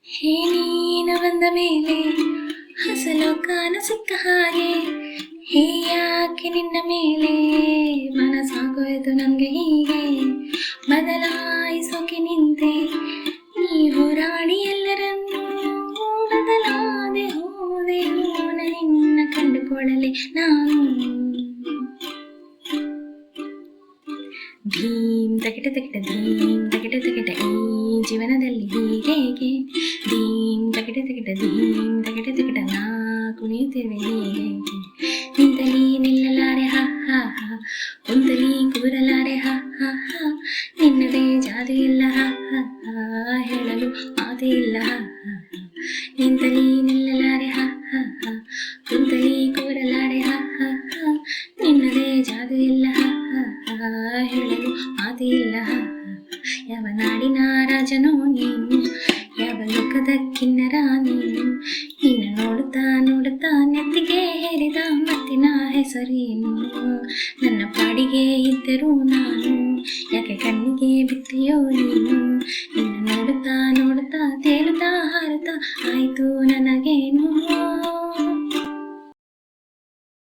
ಹೇ ನೀನು ಬಂದ ಮೇಲೆ ಹಸಲೋಕಾನ ಸಿಕ್ಕ ಹಾಗೆ, ಹೇ ಯಾಕೆ ನಿನ್ನ ಮೇಲೆ ಮನಸಾಗೋಯ್ತು ನನಗೆ ಹೀಗೆ, ಬದಲಾಯಿಸೋಕೆ ನಿಂತೆ ನೀ ಹೋರಾಡಿ ಎಲ್ಲರನ್ನೂ, ಬದಲಾದೆ ಹೋದೆ ನಿನ್ನ ಕಂಡುಕೊಳ್ಳಲೆ ನಾನು. ಧೀಮ್ ತಗಿಟ ತಗಿಟ ಧೀಮ್ ತಗಿಟ ತಗಿಟ ಈ ಜೀವನದಲ್ಲಿ ಹೀಗೇಗೆ, ಧೀಮ್ ತಗಿಟ ತಗಿಟ ಧೀಮ್ ತಗಿಟ ತಗಿಟ ನಾ ಕುಣಿಯುತ್ತೇವೆ ಹೀಗೆ. ನಿಂತಲಿ ನಿಲ್ಲಲಾರೆ ಹ ಹ ಹ, ಕುಂತಲಿ ಕೂರಲಾರೆ ಹ ಹ ಹ, ನಿನ್ನದೇ ಜಾದು ಇಲ್ಲ ಹ ಹ ಹ, ಹೇಳಲು ಮಾತೇ ಇಲ್ಲ ಹ ಹ ಹ. ನಿಂತಲಿ ನಿಲ್ಲಲಾರೆ ಹ ಹ ಹ, ಕುಂತಲಿ ಕೂರಲಾರೆ ಹ ಹ ಹ, ನಿನ್ನದೇ ಜಾದು ಇಲ್ಲ ಹ ಹ ಹ, ಹೇಳಲು ಮಾತೇ ಇಲ್ಲ ಹ ಹ ಹ. ಯಾವ ನಾಡಿನ ರಾಜನೋ ನೀನು, ಯಾವ ಲೋಕದ ಕಿನ್ನರ ನೀನು, ನಿನ್ನ ನೋಡುತ್ತಾ ನೋಡುತ್ತಾ ನೆತ್ತಿಗೆ ಹೇರಿದ ಮತ್ತಿನ ಹೆಸರೇನು. ನನ್ನ ಪಾಡಿಗೆ ಇದ್ದರೂ ನಾನು, ಯಾಕೆ ಕಣ್ಣಿಗೆ ಬಿತ್ತಿಯೋ ನೀನು, ನಿನ್ನ ನೋಡುತ್ತಾ ನೋಡುತ್ತಾ ತೇಲುತ್ತಾ ಹಾರುತ್ತಾ ಆಯಿತು ನನಗೇನು.